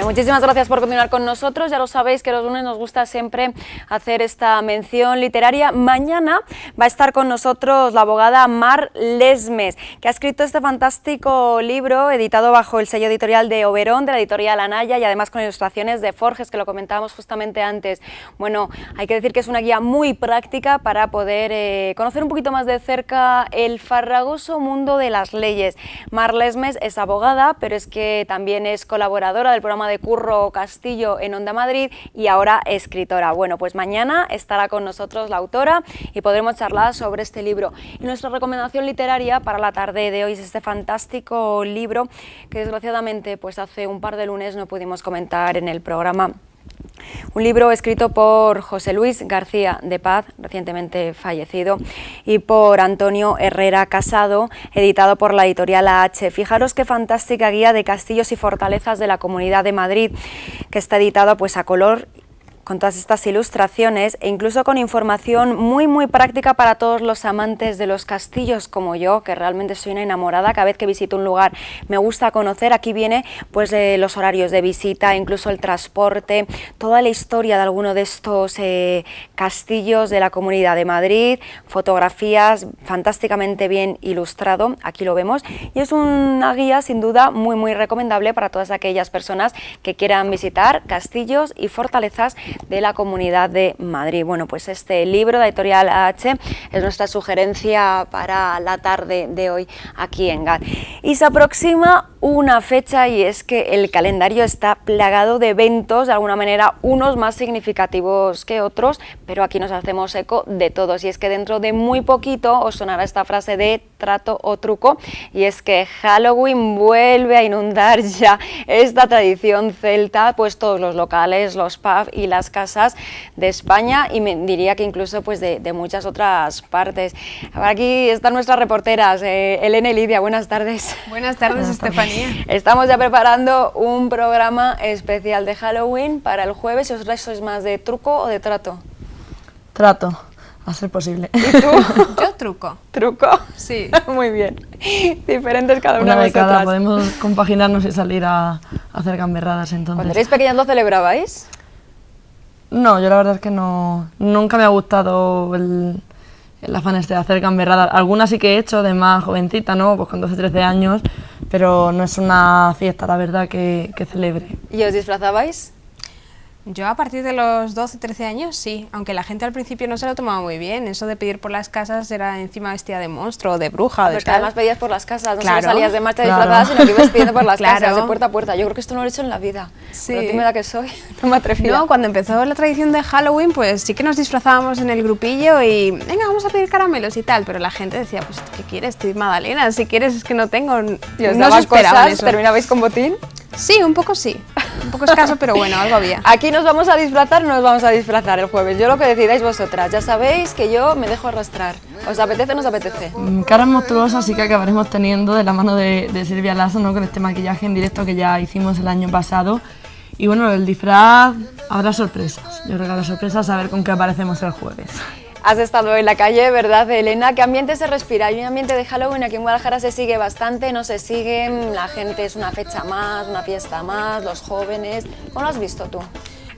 Bueno, muchísimas gracias por continuar con nosotros. Ya lo sabéis que los lunes nos gusta siempre hacer esta mención literaria. Mañana va a estar con nosotros la abogada Mar Lesmes, que ha escrito este fantástico libro editado bajo el sello editorial de Oberón, de la editorial Anaya, y además con ilustraciones de Forges, que lo comentábamos justamente antes. Bueno, hay que decir que es una guía muy práctica para poder conocer un poquito más de cerca el farragoso mundo de las leyes. Mar Lesmes es abogada, pero es que también es colaboradora del programa de Curro Castillo en Onda Madrid y ahora escritora. Bueno, pues mañana estará con nosotros la autora y podremos charlar sobre este libro. Y nuestra recomendación literaria para la tarde de hoy es este fantástico libro que desgraciadamente pues hace un par de lunes no pudimos comentar en el programa. Un libro escrito por José Luis García de Paz, recientemente fallecido, y por Antonio Herrera Casado, editado por la editorial AH. Fijaros qué fantástica guía de castillos y fortalezas de la Comunidad de Madrid, que está editado pues a color, con todas estas ilustraciones e incluso con información muy práctica para todos los amantes de los castillos como yo, que realmente soy una enamorada. Cada vez que visito un lugar me gusta conocer. Aquí viene pues los horarios de visita, incluso el transporte, toda la historia de alguno de estos castillos de la Comunidad de Madrid, fotografías, fantásticamente bien ilustrado, aquí lo vemos, y es una guía sin duda muy recomendable para todas aquellas personas que quieran visitar castillos y fortalezas de la Comunidad de Madrid. Bueno, pues este libro de editorial AH es nuestra sugerencia para la tarde de hoy aquí en GAD. Y se aproxima una fecha y es que el calendario está plagado de eventos, de alguna manera unos más significativos que otros, pero aquí nos hacemos eco de todos, y es que dentro de muy poquito os sonará esta frase de trato o truco, y es que Halloween vuelve a inundar ya esta tradición celta, pues todos los locales, los pubs y las casas de España, y me diría que incluso pues de muchas otras partes. Ahora aquí están nuestras reporteras, Elena y Lidia, buenas tardes. Buenas tardes, Estefanía. Estamos ya preparando un programa especial de Halloween para el jueves. ¿Y vosotros sois más de truco o de trato? Trato, a ser posible. ¿Y tú? Yo truco. ¿Truco? Sí. Muy bien. Diferentes cada una de vosotras. cada, podemos compaginarnos y salir a hacer gamberradas entonces. ¿Cuando erais pequeñas lo celebrabais? No, yo la verdad es que no, nunca me ha gustado el afán este de hacer gamberradas. Algunas sí que he hecho de más jovencita, ¿no? Pues con 12, 13 años, pero no es una fiesta, la verdad, que celebre. ¿Y os disfrazabais? Yo a partir de los 12, 13 años sí, aunque la gente al principio no se lo tomaba muy bien. Eso de pedir por las casas era encima vestida de monstruo, de bruja, de Porque tal. además pedías por las casas, no Claro. solo salías de marcha disfrazada, sino que ibas pidiendo por las Claro. casas, de puerta a puerta. Yo creo que esto no lo he hecho en la vida. Sí. Pero tímida que soy, no me atreví. No, cuando empezó la tradición de Halloween, pues sí que nos disfrazábamos en el grupillo y venga, vamos a pedir caramelos y tal, pero la gente decía, pues ¿qué quieres? Estoy Magdalena, si quieres es que no tengo. ¿Y os no se daban esperaban cosas? eso. ¿Terminabais con botín? Sí, un poco escaso, pero bueno, algo había. Aquí nos vamos a disfrazar, no nos vamos a disfrazar el jueves. Yo lo que decidáis vosotras. Ya sabéis que yo me dejo arrastrar. ¿Os apetece o no os apetece? Caras monstruosas sí que acabaremos teniendo de la mano de Silvia Lasso, ¿no? Con este maquillaje en directo que ya hicimos el año pasado. Y bueno, el disfraz habrá sorpresas. Yo creo que habrá sorpresas, a ver con qué aparecemos el jueves. Has estado en la calle, ¿verdad, Elena? ¿Qué ambiente se respira? Hay un ambiente de Halloween, aquí en Guadalajara se sigue bastante, no se sigue, la gente es una fecha más, una fiesta más, los jóvenes. ¿Cómo lo has visto tú?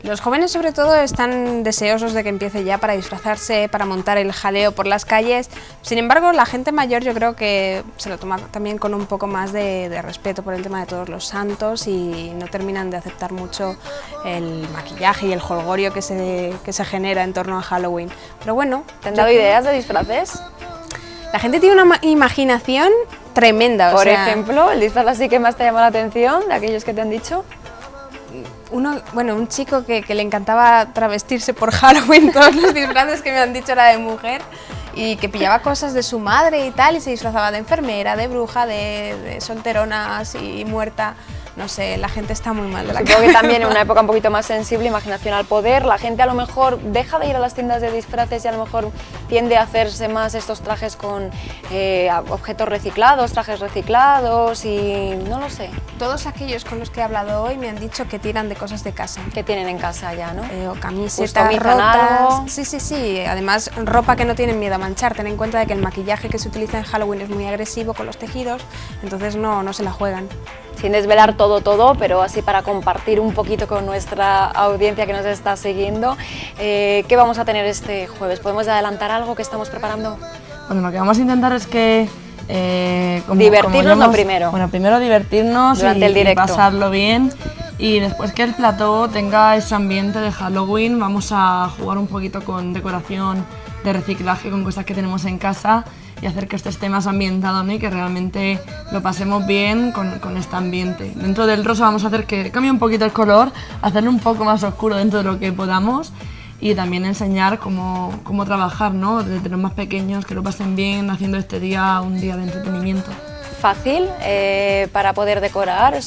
Los jóvenes sobre todo están deseosos de que empiece ya para disfrazarse, para montar el jaleo por las calles. Sin embargo, la gente mayor yo creo que se lo toma también con un poco más de respeto por el tema de todos los santos y no terminan de aceptar mucho el maquillaje y el jolgorio que se genera en torno a Halloween. Pero bueno, ¿Te han dado ideas de disfraces? la gente tiene una imaginación tremenda. Por ejemplo, el disfraz así que más te llama la atención de aquellos que te han dicho. Un chico que le encantaba travestirse por Halloween, todos los disfraces que me han dicho era de mujer, y que pillaba cosas de su madre y tal, y se disfrazaba de enfermera, de bruja, de solterona así muerta. No sé, la gente está muy mal de la Supongo que cabeza. también en una época un poquito más sensible, imaginación al poder, la gente a lo mejor deja de ir a las tiendas de disfraces y a lo mejor tiende a hacerse más estos trajes con objetos reciclados, trajes reciclados y no lo sé. Todos aquellos con los que he hablado hoy me han dicho que tiran de cosas de casa. ¿Qué tienen en casa ya, no? O camisetas Customizan algo. rotas. Sí. Además, ropa que no tienen miedo a manchar. Ten en cuenta de que el maquillaje que se utiliza en Halloween es muy agresivo con los tejidos, entonces no se la juegan. sin desvelar todo, pero así para compartir un poquito con nuestra audiencia que nos está siguiendo. ¿Qué vamos a tener este jueves? ¿Podemos adelantar algo que estamos preparando? Bueno, lo que vamos a intentar es que... divertirnos lo primero. Bueno, primero divertirnos durante el directo. Y pasarlo bien. Y después que el plató tenga ese ambiente de Halloween, vamos a jugar un poquito con decoración de reciclaje, con cosas que tenemos en casa y hacer que esto esté más ambientado, ¿no? Y que realmente lo pasemos bien con este ambiente. Dentro del rosa vamos a hacer que cambie un poquito el color, hacerlo un poco más oscuro dentro de lo que podamos y también enseñar cómo trabajar, ¿no? Desde los más pequeños, que lo pasen bien haciendo este día un día de entretenimiento. Fácil para poder decorar,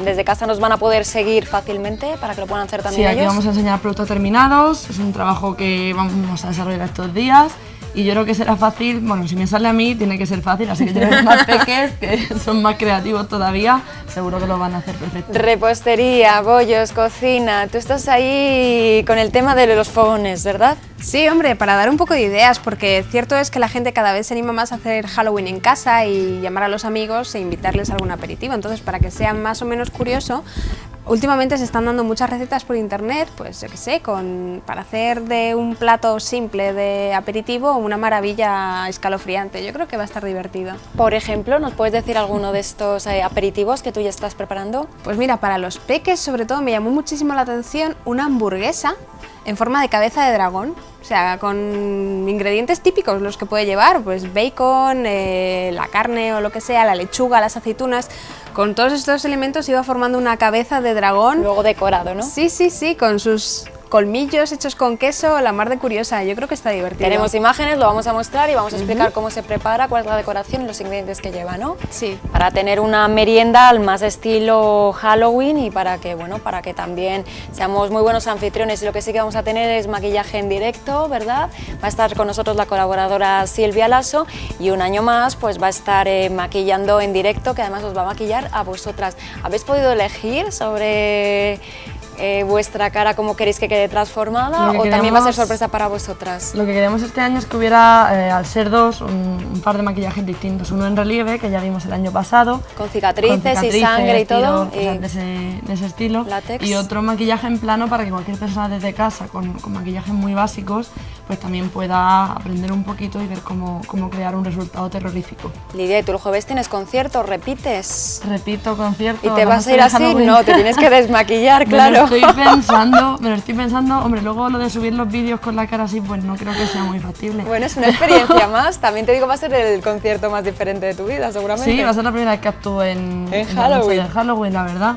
desde casa nos van a poder seguir fácilmente para que lo puedan hacer también ellos. Sí, aquí vamos a enseñar productos terminados, es un trabajo que vamos a desarrollar estos días y yo creo que será fácil, bueno, si me sale a mí tiene que ser fácil, así que los más pequeños que son más creativos todavía, seguro que lo van a hacer perfecto. Repostería, bollos, cocina, tú estás ahí con el tema de los fogones, ¿verdad? Sí, hombre, para dar un poco de ideas, porque cierto es que la gente cada vez se anima más a hacer Halloween en casa y llamar a los amigos e invitarles a algún aperitivo. Entonces, para que sea más o menos curioso, últimamente se están dando muchas recetas por internet, pues yo qué sé, para hacer de un plato simple de aperitivo una maravilla escalofriante. Yo creo que va a estar divertido. Por ejemplo, ¿nos puedes decir alguno de estos aperitivos que tú ya estás preparando? Pues mira, para los peques sobre todo me llamó muchísimo la atención una hamburguesa en forma de cabeza de dragón, o sea, con ingredientes típicos, los que puede llevar, pues bacon, la carne o lo que sea, la lechuga, las aceitunas. Con todos estos elementos iba formando una cabeza de dragón. Luego decorado, ¿no? Sí, con sus colmillos hechos con queso, la mar de curiosa. Yo creo que está divertido. Tenemos imágenes, lo vamos a mostrar y vamos a explicar cómo se prepara, cuál es la decoración y los ingredientes que lleva, ¿no? Sí. Para tener una merienda al más estilo Halloween y para que también seamos muy buenos anfitriones. Y lo que sí que vamos a tener es maquillaje en directo, ¿verdad? Va a estar con nosotros la colaboradora Silvia Lasso y un año más pues va a estar maquillando en directo, que además os va a maquillar a vosotras. ¿Habéis podido elegir sobre vuestra cara cómo queréis que quede transformada o también va a ser sorpresa para vosotras? Lo que queremos este año es que hubiera, al ser dos, un par de maquillajes distintos. Uno en relieve, que ya vimos el año pasado. Con cicatrices y sangre y todo. De ese estilo. Látex. Y otro maquillaje en plano para que cualquier persona desde casa, con maquillajes muy básicos, pues también pueda aprender un poquito y ver cómo crear un resultado terrorífico. Lidia, ¿y tú el jueves tienes concierto? ¿Repites? Repito concierto. ¿Y te vas a ir así? Halloween. No, te tienes que desmaquillar, claro. Me lo estoy pensando, hombre, luego lo de subir los vídeos con la cara así, pues no creo que sea muy factible. Bueno, es una experiencia más, también te digo, va a ser el concierto más diferente de tu vida, seguramente. Sí, va a ser la primera vez que actúo en Halloween. En Halloween, la verdad.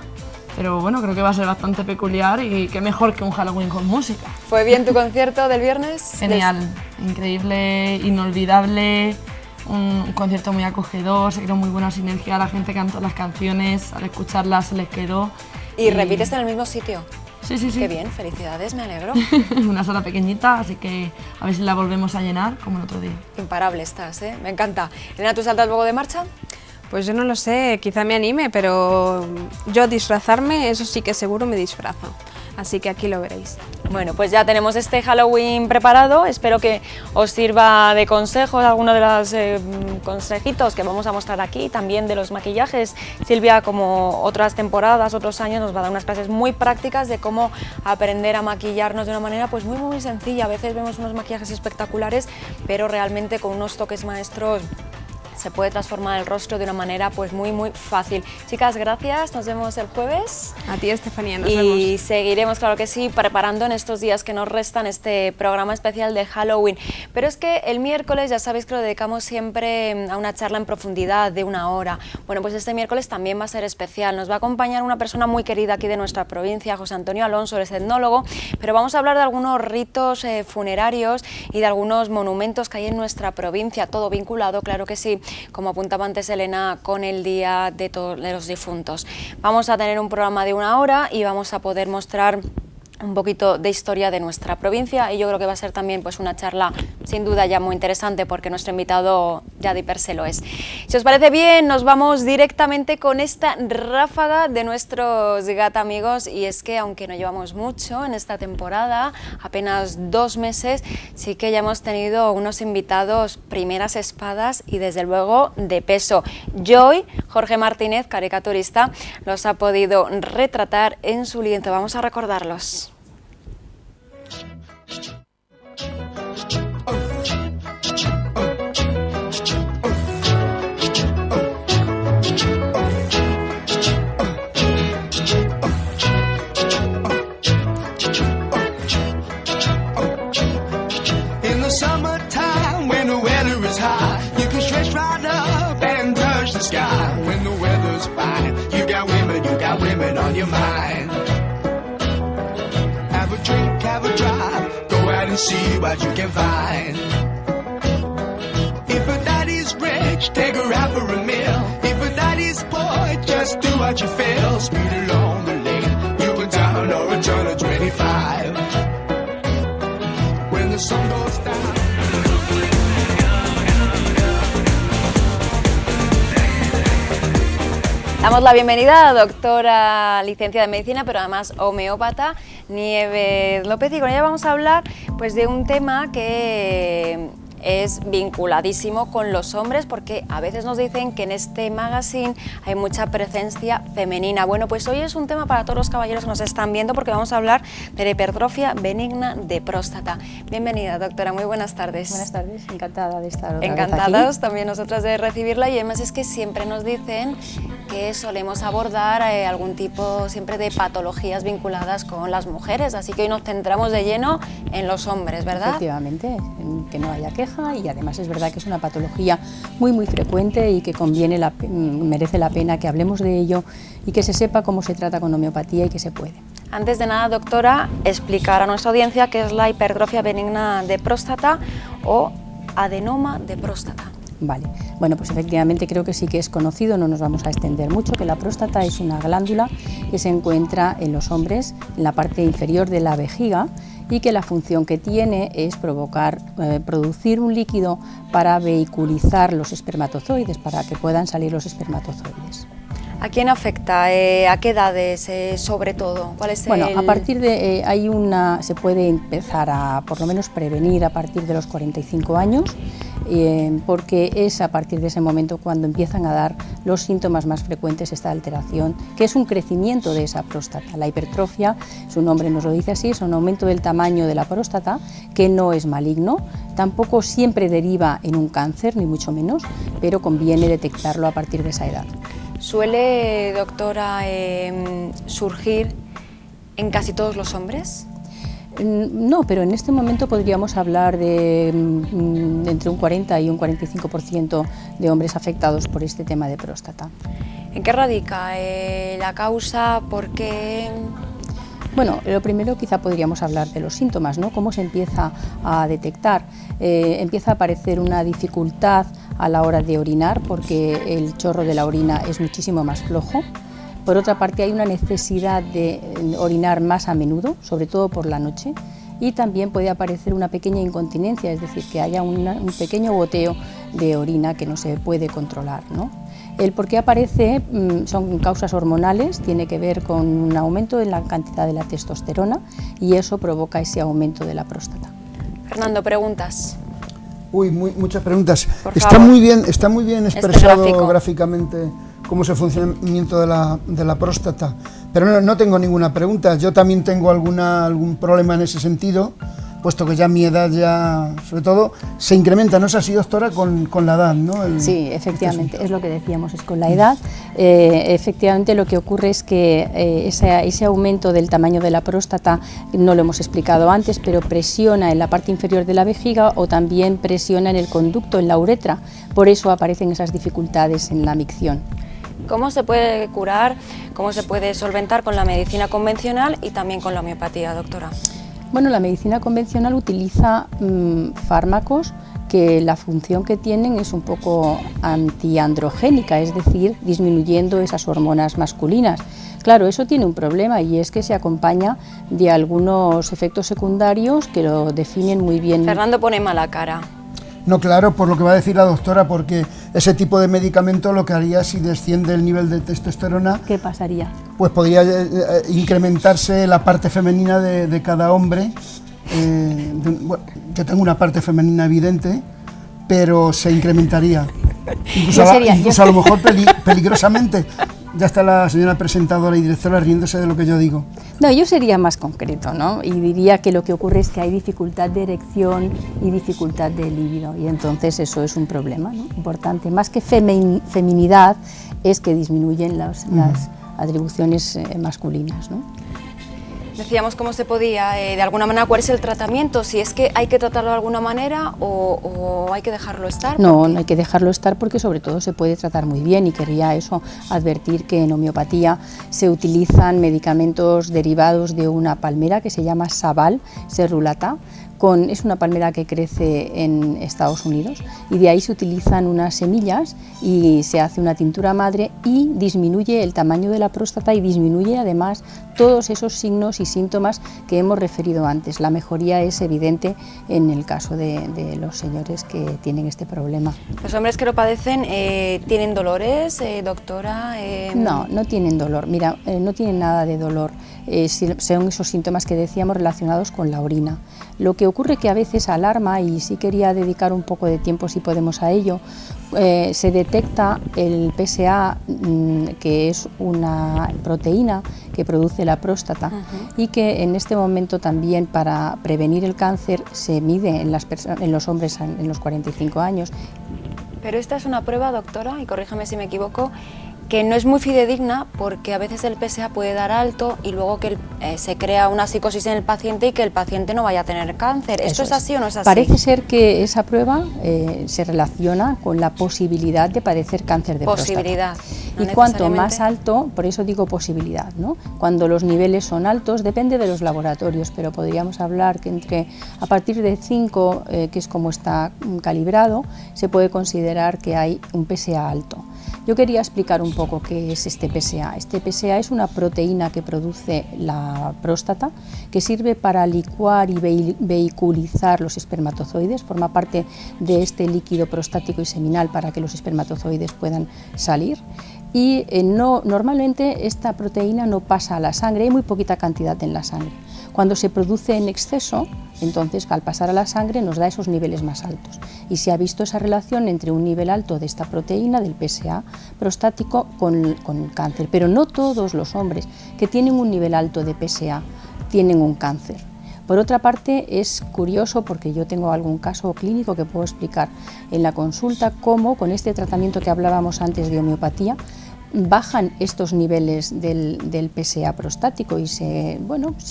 Pero bueno, creo que va a ser bastante peculiar y qué mejor que un Halloween con música. ¿Fue bien tu concierto del viernes? Genial, increíble, inolvidable, un concierto muy acogedor, se creó muy buena sinergia, la gente cantó las canciones, al escucharlas se les quedó. ¿Y repites en el mismo sitio? Sí. Qué bien, felicidades, me alegro. Una sala pequeñita, así que a ver si la volvemos a llenar como el otro día. Imparable estás, ¿eh? Me encanta. Elena, ¿tú saltas luego de marcha? Pues yo no lo sé, quizá me anime, pero yo disfrazarme, eso sí que seguro me disfrazo. Así que aquí lo veréis. Bueno, pues ya tenemos este Halloween preparado, espero que os sirva de consejos alguno de los consejitos que vamos a mostrar aquí, también de los maquillajes. Silvia, como otras temporadas, otros años, nos va a dar unas clases muy prácticas de cómo aprender a maquillarnos de una manera pues muy sencilla. A veces vemos unos maquillajes espectaculares, pero realmente con unos toques maestros se puede transformar el rostro de una manera pues muy fácil. Chicas, gracias, nos vemos el jueves. A ti, Estefanía, nos vemos. Y vemos. seguiremos, claro que sí, preparando en estos días que nos restan este programa especial de Halloween. Pero es que el miércoles ya sabéis que lo dedicamos siempre a una charla en profundidad de 1 hora. Bueno, pues este miércoles también va a ser especial. Nos va a acompañar una persona muy querida aquí de nuestra provincia, José Antonio Alonso, es etnólogo, pero vamos a hablar de algunos ritos funerarios y de algunos monumentos que hay en nuestra provincia, todo vinculado, claro que sí, como apuntaba antes Elena, con el Día de los Difuntos. Vamos a tener un programa de 1 hora y vamos a poder mostrar un poquito de historia de nuestra provincia, y yo creo que va a ser también pues una charla sin duda ya muy interesante, porque nuestro invitado ya de per se lo es. Si os parece bien, nos vamos directamente con esta ráfaga de nuestros gata amigos, y es que aunque no llevamos mucho en esta temporada, apenas 2 meses, sí que ya hemos tenido unos invitados primeras espadas y desde luego de peso. Joy, Jorge Martínez, caricaturista, los ha podido retratar en su lienzo. Vamos a recordarlos. Summertime, when the weather is hot, you can stretch right up and touch the sky. When the weather's fine, you got women on your mind. Have a drink, have a drive, go out and see what you can find. If a daddy's rich, take her out for a meal. If a daddy's poor, just do what you feel. Speed along the lane, you can down or a turn of 25. When the sun goes down. Damos la bienvenida a la doctora licenciada en medicina, pero además homeópata, Nieves López, y con ella vamos a hablar pues de un tema que es vinculadísimo con los hombres, porque a veces nos dicen que en este magazine hay mucha presencia femenina. Bueno, pues hoy es un tema para todos los caballeros que nos están viendo, porque vamos a hablar de la hipertrofia benigna de próstata. Bienvenida, doctora, muy buenas tardes. Buenas tardes, encantada de estar otra Encantados vez aquí. También nosotras de recibirla, y además es que siempre nos dicen que solemos abordar algún tipo siempre de patologías vinculadas con las mujeres, así que hoy nos centramos de lleno en los hombres, ¿verdad? Efectivamente, que no haya queja, y además es verdad que es una patología muy frecuente y que merece la pena que hablemos de ello y que se sepa cómo se trata con homeopatía y que se puede. Antes de nada, doctora, explicar a nuestra audiencia qué es la hipertrofia benigna de próstata o adenoma de próstata. Vale, bueno, pues efectivamente creo que sí que es conocido, no nos vamos a extender mucho, que la próstata es una glándula que se encuentra en los hombres en la parte inferior de la vejiga, y que la función que tiene es producir un líquido para vehiculizar los espermatozoides, para que puedan salir los espermatozoides. ¿A quién afecta? ¿A qué edades, sobre todo? ¿Cuál es Bueno, a partir de se puede empezar a por lo menos prevenir a partir de los 45 años, porque es a partir de ese momento cuando empiezan a dar los síntomas más frecuentes, esta alteración, que es un crecimiento de esa próstata. La hipertrofia, su nombre nos lo dice así, es un aumento del tamaño de la próstata, que no es maligno, tampoco siempre deriva en un cáncer, ni mucho menos, pero conviene detectarlo a partir de esa edad. ¿Suele, doctora, surgir en casi todos los hombres? No, pero en este momento podríamos hablar de entre un 40 y un 45% de hombres afectados por este tema de próstata. ¿En qué radica la causa? ¿Por qué? Bueno, lo primero quizá podríamos hablar de los síntomas, ¿no? Cómo se empieza a detectar. Empieza a aparecer una dificultad a la hora de orinar, porque el chorro de la orina es muchísimo más flojo. Por otra parte, hay una necesidad de orinar más a menudo, sobre todo por la noche, y también puede aparecer una pequeña incontinencia, es decir, que haya un pequeño goteo de orina que no se puede controlar, ¿no? El por qué aparece son causas hormonales, tiene que ver con un aumento en la cantidad de la testosterona, y eso provoca ese aumento de la próstata. Fernando, preguntas. Uy, muchas preguntas. Por Está favor. muy bien expresado gráfico. Gráficamente cómo es el funcionamiento de la próstata, pero no tengo ninguna pregunta. Yo también tengo algún problema en ese sentido, puesto que ya mi edad sobre todo, se incrementa, ¿no es así, doctora? Con la edad, ¿no? Sí, efectivamente, es lo que decíamos, es con la edad. Efectivamente lo que ocurre es que ese aumento del tamaño de la próstata, no lo hemos explicado antes, pero presiona en la parte inferior de la vejiga o también presiona en el conducto, en la uretra, por eso aparecen esas dificultades en la micción. ¿Cómo se puede curar, cómo se puede solventar con la medicina convencional y también con la homeopatía, doctora? Bueno, la medicina convencional utiliza fármacos que la función que tienen es un poco antiandrogénica, es decir, disminuyendo esas hormonas masculinas. claro, eso tiene un problema y es que se acompaña de algunos efectos secundarios que lo definen muy bien. Fernando pone mala cara. No, claro, por lo que va a decir la doctora, porque ese tipo de medicamento lo que haría si desciende el nivel de testosterona, ¿Qué pasaría? pues podría incrementarse la parte femenina de cada hombre. Bueno, yo tengo una parte femenina evidente, pero se incrementaría. Incluso a lo mejor peligrosamente. Ya está la señora presentadora y directora riéndose de lo que yo digo. No, yo sería más concreto, ¿no? Y diría que lo que ocurre es que hay dificultad de erección y dificultad de líbido, y entonces eso es un problema, ¿no? Importante. Más que feminidad, es que disminuyen las atribuciones masculinas, ¿no? Decíamos cómo se podía, de alguna manera, cuál es el tratamiento, si es que hay que tratarlo de alguna manera o hay que dejarlo estar. No, no hay que dejarlo estar porque sobre todo se puede tratar muy bien, y quería eso, advertir que en homeopatía se utilizan medicamentos derivados de una palmera que se llama Sabal cerulata. Es una palmera que crece en Estados Unidos, y de ahí se utilizan unas semillas y se hace una tintura madre y disminuye el tamaño de la próstata y disminuye además todos esos signos y síntomas que hemos referido antes. La mejoría es evidente en el caso de los señores que tienen este problema. ¿Los hombres que lo padecen tienen dolores, doctora? No, no tienen dolor. Mira, no tienen nada de dolor. Son esos síntomas que decíamos relacionados con la orina. Lo que ocurre que a veces alarma, y sí quería dedicar un poco de tiempo si podemos a ello, se detecta el PSA, que es una proteína que produce la próstata, y que en este momento también para prevenir el cáncer se mide en los hombres en los 45 años. Pero esta es una prueba, doctora, y corríjame si me equivoco, que no es muy fidedigna, porque a veces el PSA puede dar alto y luego que se crea una psicosis en el paciente y que el paciente no vaya a tener cáncer. ¿Esto es así o no es así? Parece ser que esa prueba se relaciona con la posibilidad de padecer cáncer de posibilidad, próstata. Y cuanto más alto, por eso digo posibilidad, ¿no? Cuando los niveles son altos, depende de los laboratorios, pero podríamos hablar que a partir de 5, que es como está calibrado, se puede considerar que hay un PSA alto. Yo quería explicar un poco qué es este PSA. Este PSA es una proteína que produce la próstata, que sirve para licuar y vehiculizar los espermatozoides, forma parte de este líquido prostático y seminal para que los espermatozoides puedan salir. Y normalmente esta proteína no pasa a la sangre, hay muy poquita cantidad en la sangre. Cuando se produce en exceso, entonces al pasar a la sangre nos da esos niveles más altos. Y se ha visto esa relación entre un nivel alto de esta proteína, del PSA prostático, con cáncer. Pero no todos los hombres que tienen un nivel alto de PSA tienen un cáncer. Por otra parte, es curioso, porque yo tengo algún caso clínico que puedo explicar en la consulta, cómo con este tratamiento que hablábamos antes de homeopatía, bajan estos niveles del PSA prostático y se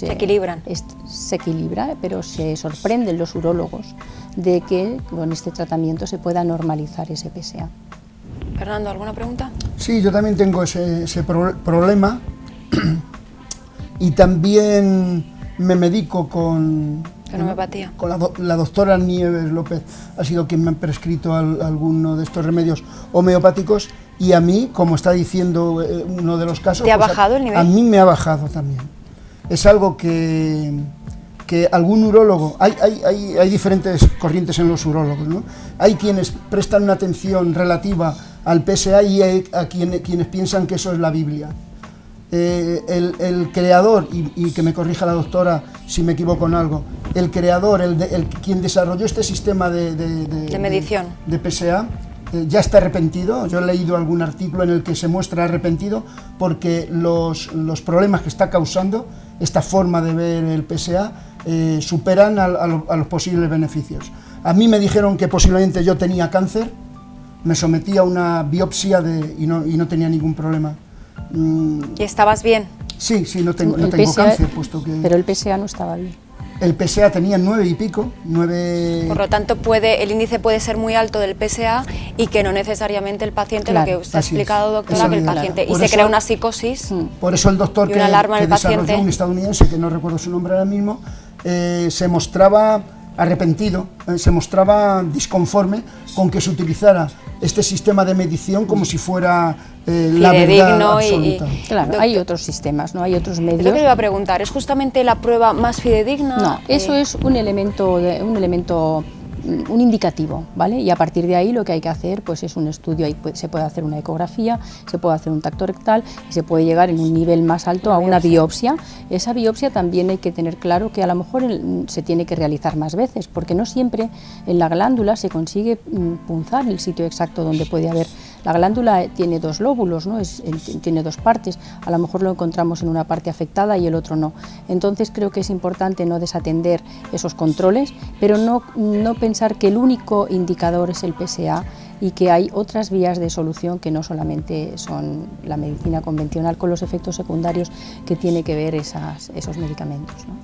equilibran. Se equilibra, pero se sorprenden los urólogos de que con este tratamiento se pueda normalizar ese PSA. Fernando, ¿alguna pregunta? Sí, yo también tengo ese problema y también me medico con homeopatía. Con la doctora Nieves López, ha sido quien me ha prescrito alguno de estos remedios homeopáticos, y a mí, como está diciendo uno de los casos, ¿te ha bajado el nivel? A mí me ha bajado también. Es algo que algún urólogo, hay diferentes corrientes en los urólogos, ¿no? Hay quienes prestan una atención relativa al PSA y hay quienes piensan que eso es la Biblia. El creador, y que me corrija la doctora si me equivoco en algo, el creador, quien desarrolló este sistema de medición de PSA, ya está arrepentido. Yo he leído algún artículo en el que se muestra arrepentido porque los problemas que está causando esta forma de ver el PSA superan a los posibles beneficios. A mí me dijeron que posiblemente yo tenía cáncer, me sometí a una biopsia y no tenía ningún problema. ¿Y estabas bien? Sí, no tengo cáncer, puesto que... Pero el PSA no estaba bien. El PSA tenía 9 y pico, 9... Por lo tanto, el índice puede ser muy alto del PSA y que no necesariamente el paciente, claro, lo que usted ha explicado, doctora, que el paciente... Claro. Y se crea una psicosis. Por eso el doctor que desarrolló, un estadounidense, que no recuerdo su nombre ahora mismo, se mostraba arrepentido, se mostraba disconforme con que se utilizara este sistema de medición como si fuera la verdad absoluta. Claro, Doctor, hay otros sistemas, ¿no? Hay otros medios. Es lo que le iba a preguntar, ¿es justamente la prueba más fidedigna? No, eso es un elemento, un indicativo, ¿vale? Y a partir de ahí lo que hay que hacer pues es un estudio, ahí se puede hacer una ecografía, se puede hacer un tacto rectal y se puede llegar en un nivel más alto a una biopsia. Esa biopsia también hay que tener claro que a lo mejor se tiene que realizar más veces, porque no siempre en la glándula se consigue punzar el sitio exacto donde puede haber. La glándula tiene dos lóbulos, ¿no? Tiene dos partes, a lo mejor lo encontramos en una parte afectada y el otro no. Entonces creo que es importante no desatender esos controles, pero no pensar que el único indicador es el PSA y que hay otras vías de solución que no solamente son la medicina convencional con los efectos secundarios que tiene que ver esos medicamentos, ¿no?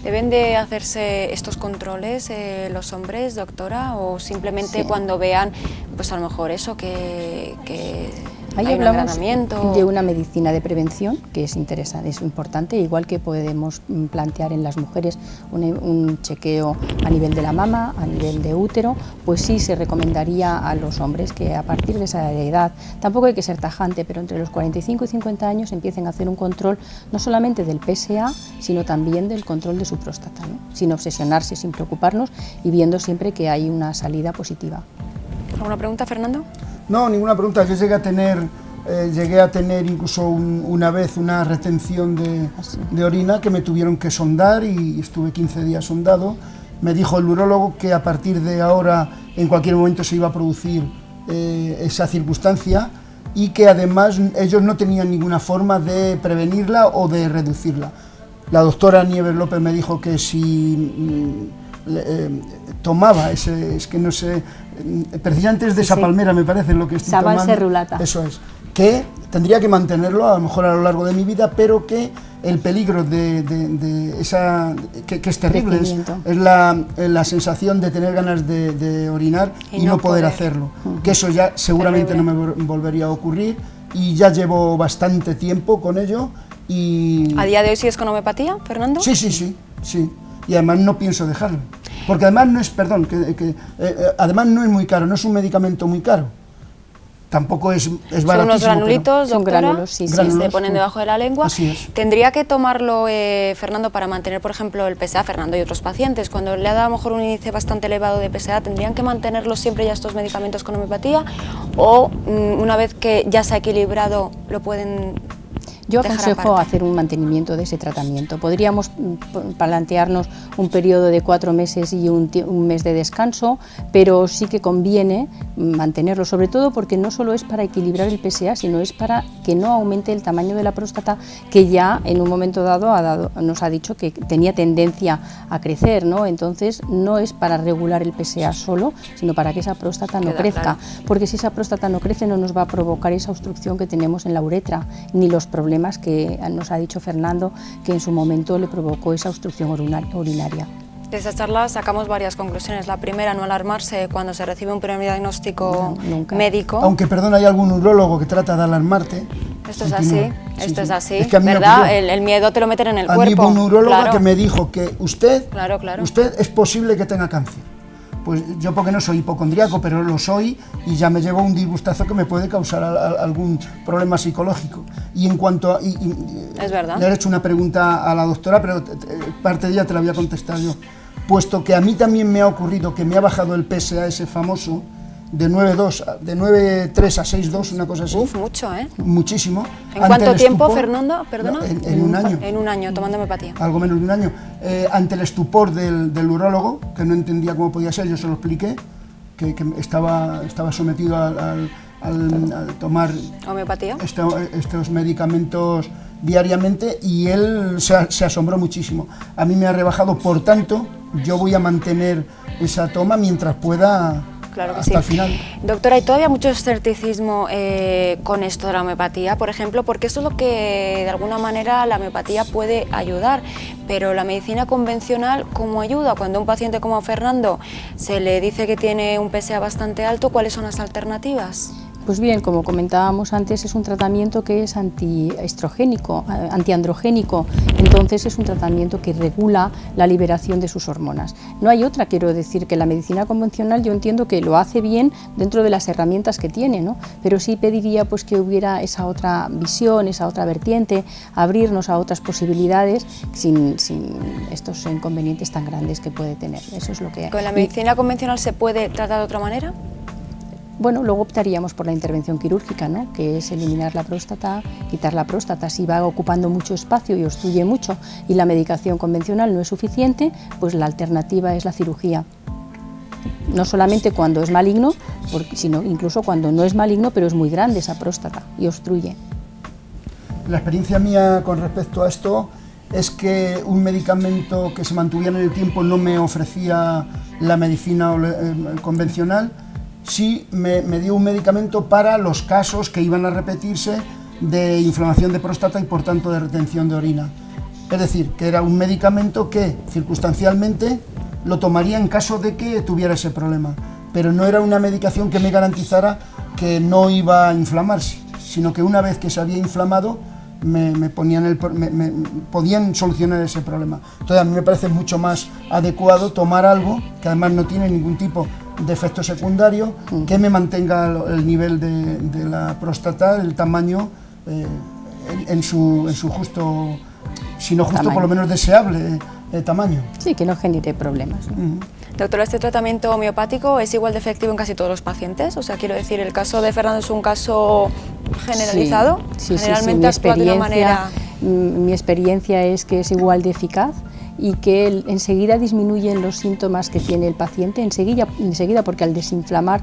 ¿Deben de hacerse estos controles los hombres, doctora, o simplemente cuando vean, pues a lo mejor eso, que ahí hay un hablamos agranamiento? de una medicina de prevención que es interesante, es importante, igual que podemos plantear en las mujeres un chequeo a nivel de la mama, a nivel de útero, pues sí se recomendaría a los hombres que a partir de esa edad, tampoco hay que ser tajante, pero entre los 45 y 50 años empiecen a hacer un control no solamente del PSA, sino también del control de su próstata, ¿no? Sin obsesionarse, sin preocuparnos y viendo siempre que hay una salida positiva. ¿Alguna pregunta, Fernando? No, ninguna pregunta. Yo llegué a tener incluso una vez una retención de orina que me tuvieron que sondar y estuve 15 días sondado. Me dijo el urólogo que a partir de ahora en cualquier momento se iba a producir esa circunstancia y que además ellos no tenían ninguna forma de prevenirla o de reducirla. La doctora Nieves López me dijo que si tomaba es que no sé, precisamente es de esa palmera me parece lo que estoy tomando. Sabalserrulata. Eso es, que tendría que mantenerlo a lo mejor a lo largo de mi vida, pero que el peligro de esa, que es terrible, es la sensación de tener ganas de orinar y no poder hacerlo, que eso ya seguramente no me volvería a ocurrir y ya llevo bastante tiempo con ello. Y ¿A día de hoy sigues con homeopatía, Fernando? Sí. Y además no pienso dejarlo. Porque además no es, además no es muy caro, no es un medicamento muy caro. Tampoco es baratísimo. Son unos granulitos, son doctora, gránulos, sí, se ponen debajo de la lengua. Así es. ¿Tendría que tomarlo, Fernando, para mantener, por ejemplo, el PSA, Fernando y otros pacientes? Cuando le ha dado a lo mejor un índice bastante elevado de PSA, ¿tendrían que mantenerlo siempre ya estos medicamentos con homeopatía? ¿O una vez que ya se ha equilibrado, lo pueden...? Yo aconsejo hacer un mantenimiento de ese tratamiento. Podríamos plantearnos un periodo de 4 meses y un mes de descanso, pero sí que conviene mantenerlo, sobre todo porque no solo es para equilibrar el PSA, sino es para que no aumente el tamaño de la próstata, que ya en un momento dado nos ha dicho que tenía tendencia a crecer, ¿no? Entonces no es para regular el PSA solo, sino para que esa próstata no crezca, porque si esa próstata no crece no nos va a provocar esa obstrucción que tenemos en la uretra, ni los problemas que nos ha dicho Fernando que en su momento le provocó esa obstrucción urinaria. De esta charla sacamos varias conclusiones. La primera, no alarmarse cuando se recibe un primer diagnóstico médico. Aunque, perdón, hay algún urólogo que trata de alarmarte. Esto es así, es así, es que a mí ¿verdad? El miedo te lo meten en el cuerpo. A mí hubo un urólogo que me dijo que usted es posible que tenga cáncer. Pues yo porque no soy hipocondríaco, pero lo soy y ya me llevo un disgustazo que me puede causar algún problema psicológico. Y en cuanto a... es verdad. Le he hecho una pregunta a la doctora, pero parte de ella te la voy a contestar yo. Puesto que a mí también me ha ocurrido que me ha bajado el PSA ese famoso de 9,3 a 6,2, una cosa así. Uf, mucho, ¿eh? Muchísimo. ¿En cuánto tiempo, Fernando? ¿Perdona? No, en un año. En un año, tomando homeopatía. Algo menos de un año. Ante el estupor del urólogo, que no entendía cómo podía ser, yo se lo expliqué, que estaba sometido al tomar homeopatía, estos medicamentos diariamente, y él se asombró muchísimo. A mí me ha rebajado, por tanto, yo voy a mantener esa toma mientras pueda. Claro que hasta el final. Doctora, hay todavía mucho escepticismo con esto de la homeopatía, por ejemplo, porque eso es lo que de alguna manera la homeopatía puede ayudar, pero la medicina convencional, ¿cómo ayuda? Cuando a un paciente como Fernando se le dice que tiene un PSA bastante alto, ¿cuáles son las alternativas? Pues bien, como comentábamos antes, es un tratamiento que es antiestrogénico, antiandrogénico, entonces es un tratamiento que regula la liberación de sus hormonas. No hay otra, quiero decir, que la medicina convencional yo entiendo que lo hace bien dentro de las herramientas que tiene, ¿no? Pero sí pediría pues que hubiera esa otra visión, esa otra vertiente, abrirnos a otras posibilidades sin estos inconvenientes tan grandes que puede tener. Eso es lo que... ¿Con la medicina convencional se puede tratar de otra manera? Bueno, luego optaríamos por la intervención quirúrgica, ¿no? Que es eliminar la próstata, quitar la próstata. Si va ocupando mucho espacio y obstruye mucho y la medicación convencional no es suficiente, pues la alternativa es la cirugía. No solamente cuando es maligno, sino incluso cuando no es maligno, pero es muy grande esa próstata y obstruye. La experiencia mía con respecto a esto es que un medicamento que se mantuviera en el tiempo no me ofrecía la medicina convencional. Sí me dio un medicamento para los casos que iban a repetirse de inflamación de próstata y por tanto de retención de orina. Es decir, que era un medicamento que circunstancialmente lo tomaría en caso de que tuviera ese problema, pero no era una medicación que me garantizara que no iba a inflamarse, sino que una vez que se había inflamado me podían solucionar ese problema. Entonces a mí me parece mucho más adecuado tomar algo que además no tiene ningún tipo de efecto secundario, que me mantenga el nivel de la próstata, el tamaño en su justo, si no justo, tamaño. por lo menos deseable tamaño. Sí, que no genere problemas, ¿no? Doctora, ¿este tratamiento homeopático es igual de efectivo en casi todos los pacientes? O sea, quiero decir, el caso de Fernando es un caso generalizado. Sí, Generalmente actúa de una manera... Mi experiencia es que es igual de eficaz y que enseguida disminuyen los síntomas que tiene el paciente, enseguida porque al desinflamar,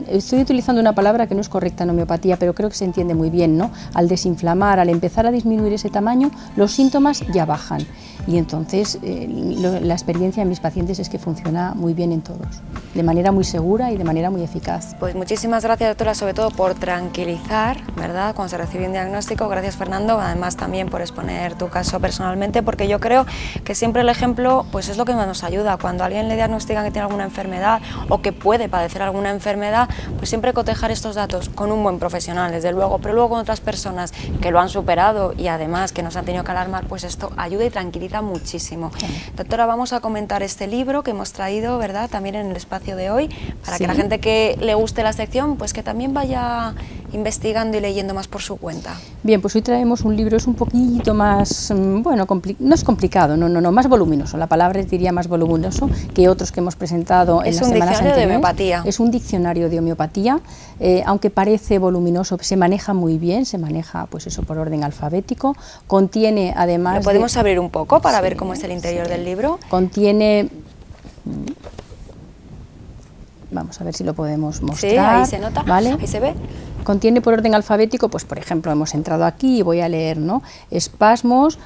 estoy utilizando una palabra que no es correcta en homeopatía, pero creo que se entiende muy bien, ¿no? Al desinflamar, al empezar a disminuir ese tamaño, los síntomas ya bajan. Y entonces la experiencia de mis pacientes es que funciona muy bien en todos, de manera muy segura y de manera muy eficaz. Pues muchísimas gracias, doctora, sobre todo por tranquilizar, ¿verdad?, cuando se recibe un diagnóstico. Gracias, Fernando, además también por exponer tu caso personalmente, porque yo creo que siempre el ejemplo pues es lo que más nos ayuda. Cuando a alguien le diagnostican que tiene alguna enfermedad o que puede padecer alguna enfermedad, pues siempre cotejar estos datos con un buen profesional, desde luego, pero luego con otras personas que lo han superado y además que nos han tenido que alarmar, pues esto ayuda y tranquiliza muchísimo. Doctora, vamos a comentar este libro que hemos traído, ¿verdad?, también en el espacio de hoy, para que la gente que le guste la sección, pues que también vaya investigando y leyendo más por su cuenta. Bien, pues hoy traemos un libro, es un poquito más, bueno, no es complicado, no, más voluminoso, la palabra diría más voluminoso que otros que hemos presentado en las semanas anteriores. Es un diccionario de homeopatía. Es un diccionario de homeopatía, aunque parece voluminoso, se maneja muy bien, se maneja pues eso por orden alfabético, contiene además... ¿Lo podemos abrir un poco para ver cómo es el interior del libro? Contiene... Vamos a ver si lo podemos mostrar. Sí, ahí se nota, ¿vale? Ahí se ve. Contiene por orden alfabético, pues por ejemplo, hemos entrado aquí y voy a leer, ¿no?, espasmos,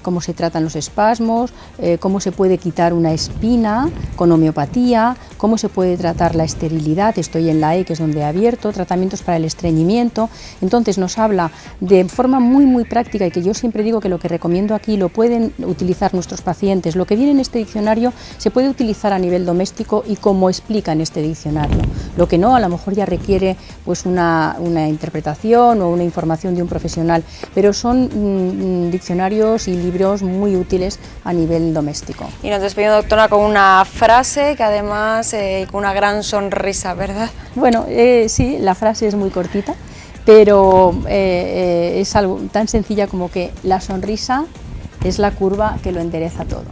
cómo se tratan los espasmos, cómo se puede quitar una espina con homeopatía, cómo se puede tratar la esterilidad, estoy en la E, que es donde he abierto, tratamientos para el estreñimiento. Entonces nos habla de forma muy práctica, y que yo siempre digo que lo que recomiendo aquí lo pueden utilizar nuestros pacientes. Lo que viene en este diccionario se puede utilizar a nivel doméstico y como explica en este diccionario. Lo que no, a lo mejor ya requiere pues una interpretación o una información de un profesional, pero son diccionarios y libros muy útiles a nivel doméstico. Y nos despedimos, doctora, con una frase que además con una gran sonrisa, ¿verdad? Bueno, sí, la frase es muy cortita, pero es algo tan sencilla como que la sonrisa es la curva que lo endereza todo.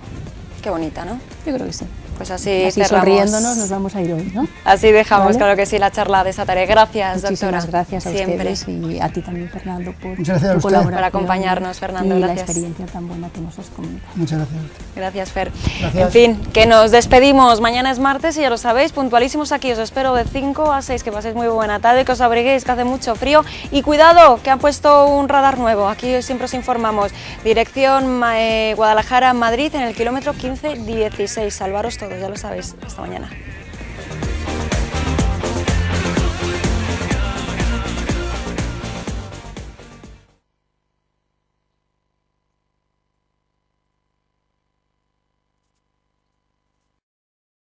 Qué bonita, ¿no? Yo creo que sí. Pues así sonriéndonos nos vamos a ir hoy, ¿no? Así dejamos, ¿vale? Claro que sí, la charla de esta tarde. Gracias, Muchísimas doctora. gracias a Siempre. ustedes y a ti también, Fernando, por Muchas gracias a usted. Por acompañarnos, Fernando, y gracias. la experiencia tan buena que nos has comunicado. Muchas gracias. Gracias, Fer. Gracias. En fin, que nos despedimos. Mañana es martes y ya lo sabéis, puntualísimos aquí. Os espero de 5 a 6, que paséis muy buena tarde, que os abriguéis, que hace mucho frío. Y cuidado, que han puesto un radar nuevo. Aquí siempre os informamos. Dirección Guadalajara-Madrid en el kilómetro 1516. Salvaros todos, ya lo sabéis. Hasta mañana.